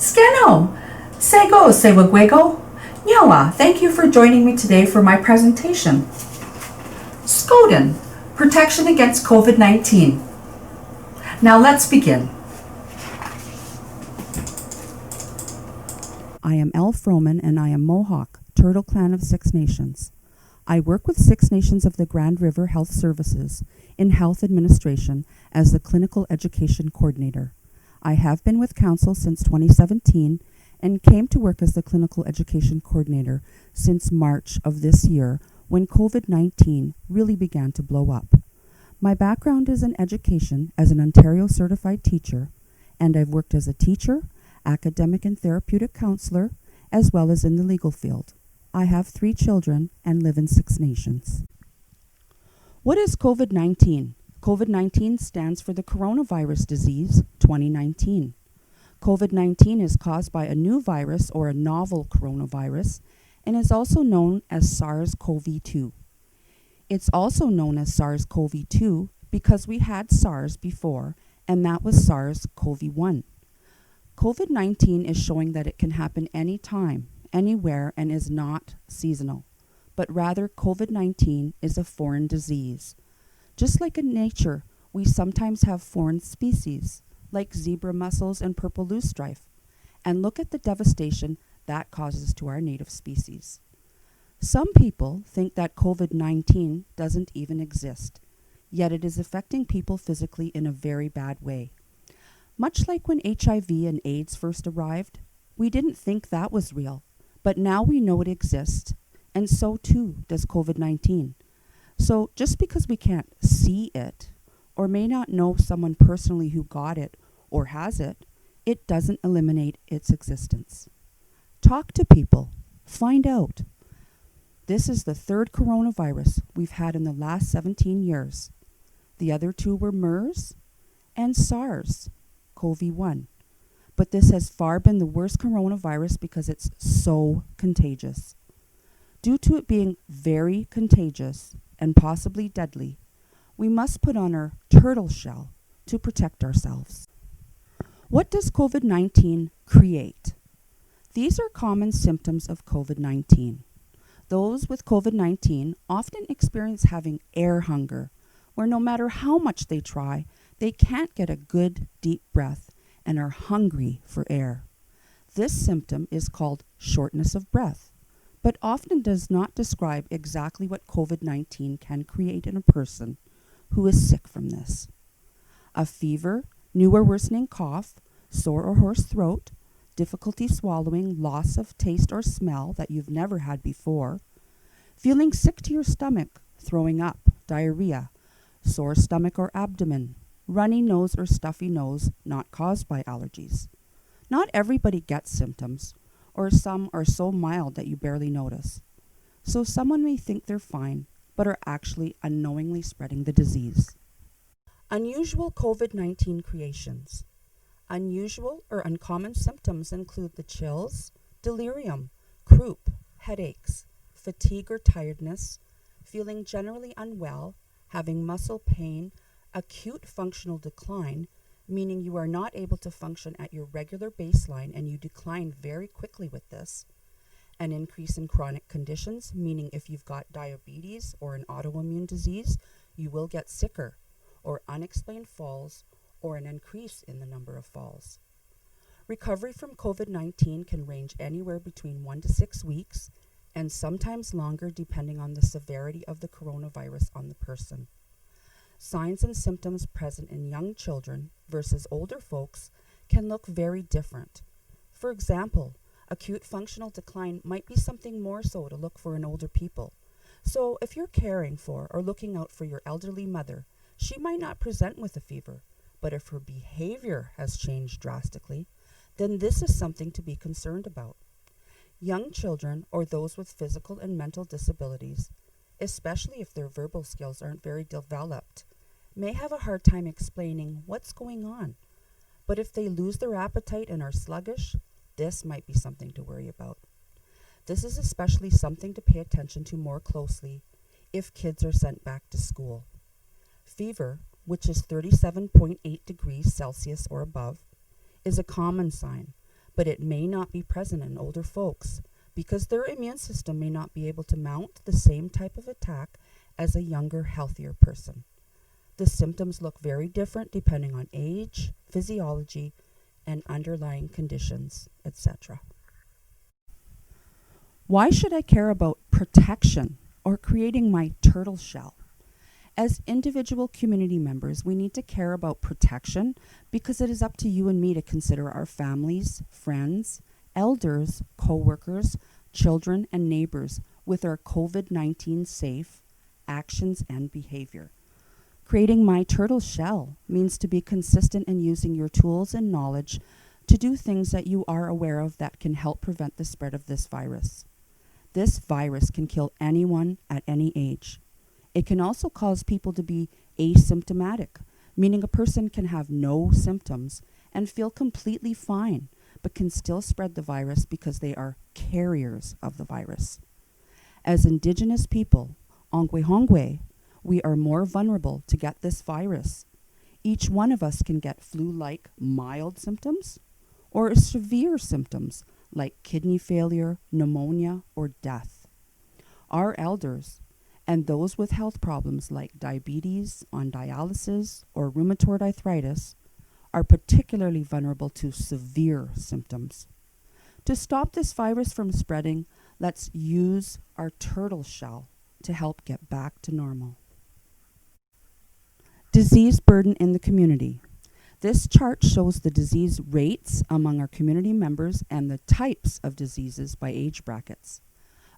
Scano, Sego, Sewagwego. Nyawa, thank you for joining me today for my presentation. Skoden, protection against COVID-19. Now let's begin. I am Elle Froman and I am Mohawk, Turtle Clan of Six Nations. I work with Six Nations of the Grand River Health Services in health administration as the Clinical Education Coordinator. I have been with Council since 2017 and came to work as the Clinical Education Coordinator since March of this year when COVID-19 really began to blow up. My background is in education as an Ontario certified teacher, and I've worked as a teacher, academic and therapeutic counselor, as well as in the legal field. I have 3 children and live in Six Nations. What is COVID-19? COVID-19 stands for the coronavirus disease 2019. COVID-19 is caused by a new virus or a novel coronavirus and is also known as SARS-CoV-2. It's also known as SARS-CoV-2 because we had SARS before, and that was SARS-CoV-1. COVID-19 is showing that it can happen anytime, anywhere, and is not seasonal, but rather COVID-19 is a foreign disease. Just like in nature, we sometimes have foreign species, like zebra mussels and purple loosestrife, and look at the devastation that causes to our native species. Some people think that COVID-19 doesn't even exist, yet it is affecting people physically in a very bad way. Much like when HIV and AIDS first arrived, we didn't think that was real, but now we know it exists, and so too does COVID-19. So just because we can't see it, or may not know someone personally who got it or has it, it doesn't eliminate its existence. Talk to people. Find out. This is the 3rd coronavirus we've had in the last 17 years. The other 2 were MERS and SARS-CoV-1. But this has far been the worst coronavirus because it's so contagious. Due to it being very contagious and possibly deadly, we must put on our turtle shell to protect ourselves. What does COVID-19 create? These are common symptoms of COVID-19. Those with COVID-19 often experience having air hunger, where no matter how much they try, they can't get a good deep breath and are hungry for air. This symptom is called shortness of breath, but often does not describe exactly what COVID-19 can create in a person who is sick from this. A fever, new or worsening cough, sore or hoarse throat, difficulty swallowing, loss of taste or smell that you've never had before, feeling sick to your stomach, throwing up, diarrhea, sore stomach or abdomen, runny nose or stuffy nose not caused by allergies. Not everybody gets symptoms, or some are so mild that you barely notice. So someone may think they're fine, but are actually unknowingly spreading the disease. Unusual COVID-19 creations. Unusual or uncommon symptoms include the chills, delirium, croup, headaches, fatigue or tiredness, feeling generally unwell, having muscle pain, acute functional decline, meaning you are not able to function at your regular baseline and you decline very quickly with this. An increase in chronic conditions, meaning if you've got diabetes or an autoimmune disease, you will get sicker, or unexplained falls, or an increase in the number of falls. Recovery from COVID-19 can range anywhere between 1 to 6 weeks, and sometimes longer depending on the severity of the coronavirus on the person. Signs and symptoms present in young children versus older folks can look very different. For example, acute functional decline might be something more so to look for in older people. So if you're caring for or looking out for your elderly mother, she might not present with a fever, but if her behavior has changed drastically, then this is something to be concerned about. Young children or those with physical and mental disabilities, especially if their verbal skills aren't very developed, may have a hard time explaining what's going on. But if they lose their appetite and are sluggish, this might be something to worry about. This is especially something to pay attention to more closely if kids are sent back to school. Fever, which is 37.8 degrees Celsius or above, is a common sign, but it may not be present in older folks because their immune system may not be able to mount the same type of attack as a younger, healthier person. The symptoms look very different depending on age, physiology, and underlying conditions, etc. Why should I care about protection or creating my turtle shell? As individual community members, we need to care about protection because it is up to you and me to consider our families, friends, elders, co-workers, children, and neighbors with our COVID-19 safe actions and behavior. Creating my turtle shell means to be consistent in using your tools and knowledge to do things that you are aware of that can help prevent the spread of this virus. This virus can kill anyone at any age. It can also cause people to be asymptomatic, meaning a person can have no symptoms and feel completely fine, but can still spread the virus because they are carriers of the virus. As Indigenous people, Ongwe, we are more vulnerable to get this virus. Each one of us can get flu-like mild symptoms or severe symptoms like kidney failure, pneumonia, or death. Our elders and those with health problems like diabetes, on dialysis, or rheumatoid arthritis are particularly vulnerable to severe symptoms. To stop this virus from spreading, let's use our turtle shell to help get back to normal. Disease burden in the community. This chart shows the disease rates among our community members and the types of diseases by age brackets.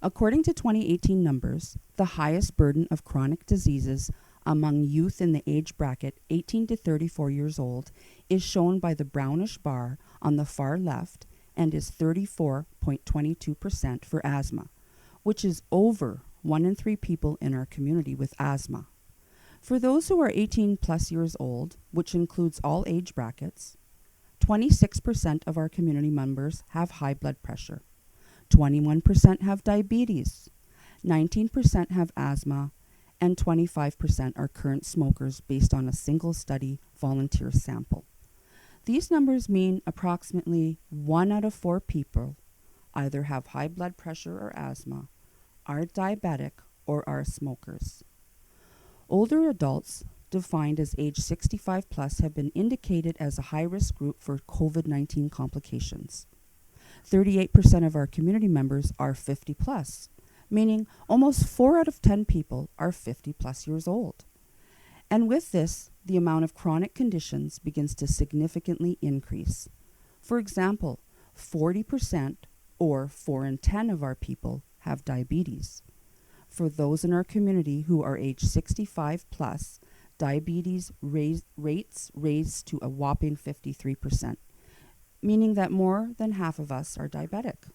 According to 2018 numbers, the highest burden of chronic diseases among youth in the age bracket 18 to 34 years old is shown by the brownish bar on the far left and is 34.22% for asthma, which is over 1 in 3 people in our community with asthma. For those who are 18 plus years old, which includes all age brackets, 26% of our community members have high blood pressure. 21% have diabetes, 19% have asthma, and 25% are current smokers based on a single study volunteer sample. These numbers mean approximately 1 out of 4 people either have high blood pressure or asthma, are diabetic, or are smokers. Older adults, defined as age 65 plus, have been indicated as a high-risk group for COVID-19 complications. 38% of our community members are 50 plus, meaning almost 4 out of 10 people are 50 plus years old. And with this, the amount of chronic conditions begins to significantly increase. For example, 40% or 4 in 10 of our people have diabetes. For those in our community who are age 65 plus, diabetes rates raised to a whopping 53%. Meaning that more than half of us are diabetic.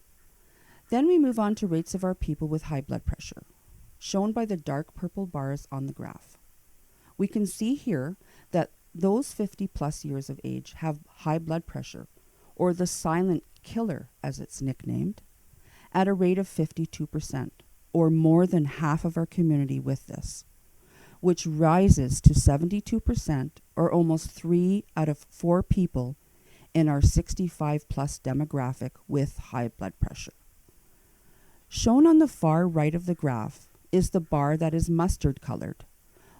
Then we move on to rates of our people with high blood pressure, shown by the dark purple bars on the graph. We can see here that those 50 plus years of age have high blood pressure, or the silent killer as it's nicknamed, at a rate of 52%, or more than half of our community with this, which rises to 72%, or almost 3 out of 4 people in our 65 plus demographic with high blood pressure. Shown on the far right of the graph is the bar that is mustard colored.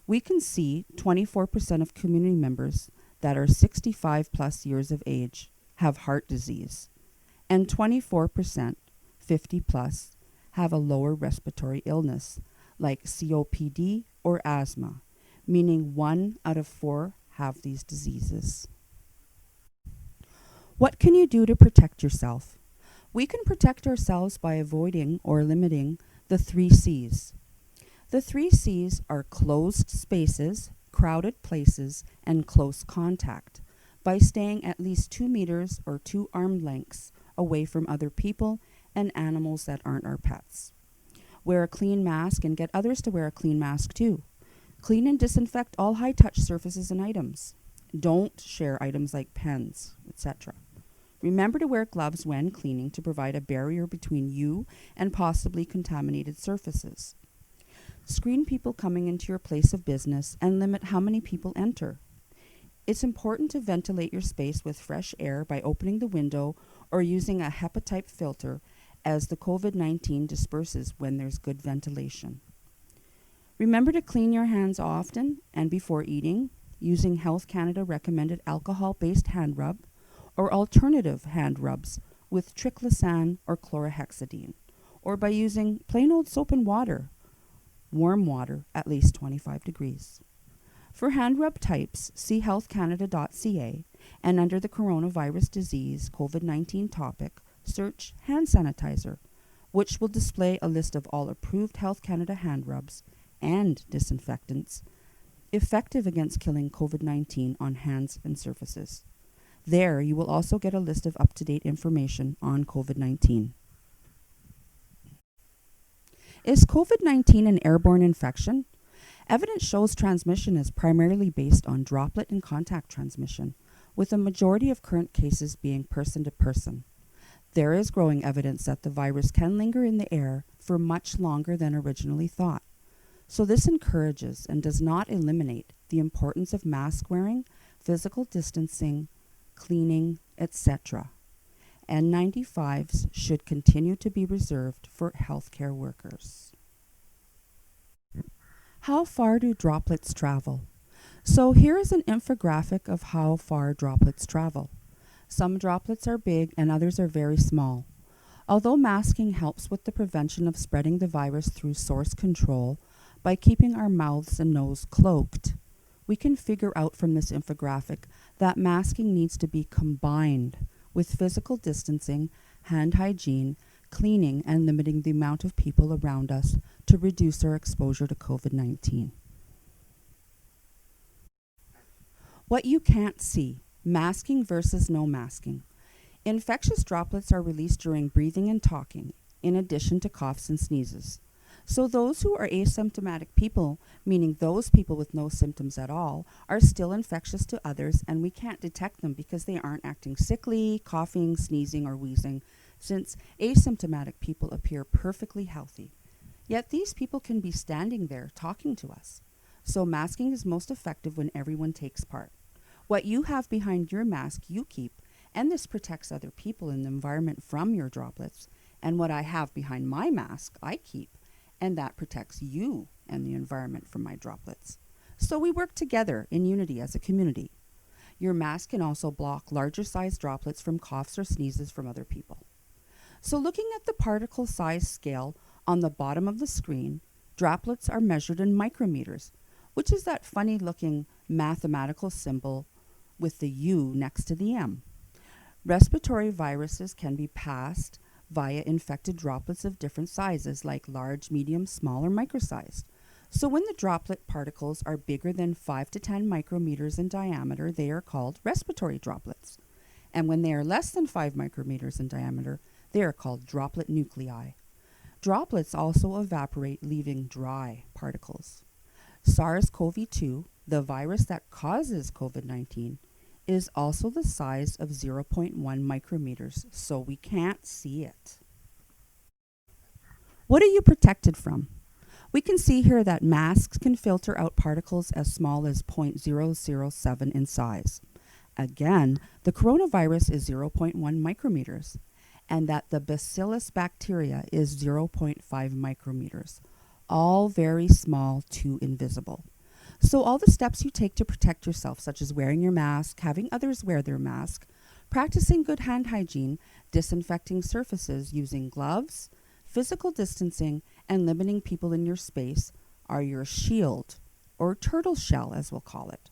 We can see 24% of community members that are 65 plus years of age have heart disease, and 24%, 50 plus, have a lower respiratory illness like COPD or asthma, meaning 1 out of 4 have these diseases. What can you do to protect yourself? We can protect ourselves by avoiding or limiting the 3 C's. The 3 C's are closed spaces, crowded places, and close contact by staying at least 2 meters or 2 arm lengths away from other people and animals that aren't our pets. Wear a clean mask and get others to wear a clean mask too. Clean and disinfect all high-touch surfaces and items. Don't share items like pens, etc. Remember to wear gloves when cleaning to provide a barrier between you and possibly contaminated surfaces. Screen people coming into your place of business and limit how many people enter. It's important to ventilate your space with fresh air by opening the window or using a HEPA-type filter as the COVID-19 disperses when there's good ventilation. Remember to clean your hands often and before eating, using Health Canada recommended alcohol-based hand rub or alternative hand rubs with triclosan or chlorhexidine, or by using plain old soap and water, warm water at least 25 degrees. For hand rub types, see healthcanada.ca and under the coronavirus disease COVID-19 topic, search hand sanitizer, which will display a list of all approved Health Canada hand rubs and disinfectants effective against killing COVID-19 on hands and surfaces. There, you will also get a list of up-to-date information on COVID-19. Is COVID-19 an airborne infection? Evidence shows transmission is primarily based on droplet and contact transmission, with a majority of current cases being person to person. There is growing evidence that the virus can linger in the air for much longer than originally thought. So this encourages and does not eliminate the importance of mask wearing, physical distancing, cleaning, etc. N95s should continue to be reserved for healthcare workers. How far do droplets travel? So here is an infographic of how far droplets travel. Some droplets are big and others are very small. Although masking helps with the prevention of spreading the virus through source control by keeping our mouths and nose cloaked, we can figure out from this infographic that masking needs to be combined with physical distancing, hand hygiene, cleaning, and limiting the amount of people around us to reduce our exposure to COVID-19. What you can't see, masking versus no masking. Infectious droplets are released during breathing and talking, in addition to coughs and sneezes. So those who are asymptomatic people, meaning those people with no symptoms at all, are still infectious to others, and we can't detect them because they aren't acting sickly, coughing, sneezing, or wheezing, since asymptomatic people appear perfectly healthy. Yet these people can be standing there talking to us. So masking is most effective when everyone takes part. What you have behind your mask, you keep, and this protects other people in the environment from your droplets. And what I have behind my mask, I keep, and that protects you and the environment from my droplets. So we work together in unity as a community. Your mask can also block larger size droplets from coughs or sneezes from other people. So looking at the particle size scale on the bottom of the screen, droplets are measured in micrometers, which is that funny looking mathematical symbol with the U next to the M. Respiratory viruses can be passed via infected droplets of different sizes like large, medium, small, or micro-sized. So when the droplet particles are bigger than 5 to 10 micrometers in diameter, they are called respiratory droplets. And when they are less than 5 micrometers in diameter, they are called droplet nuclei. Droplets also evaporate, leaving dry particles. SARS-CoV-2, the virus that causes COVID-19, is also the size of 0.1 micrometers, so we can't see it. What are you protected from? We can see here that masks can filter out particles as small as 0.007 in size. Again, the coronavirus is 0.1 micrometers, and that the bacillus bacteria is 0.5 micrometers, all very small to invisible. So all the steps you take to protect yourself, such as wearing your mask, having others wear their mask, practicing good hand hygiene, disinfecting surfaces using gloves, physical distancing, and limiting people in your space are your shield, or turtle shell as we'll call it.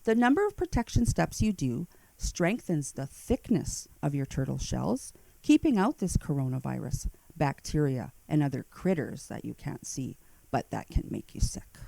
The number of protection steps you do strengthens the thickness of your turtle shells, keeping out this coronavirus, bacteria, and other critters that you can't see, but that can make you sick.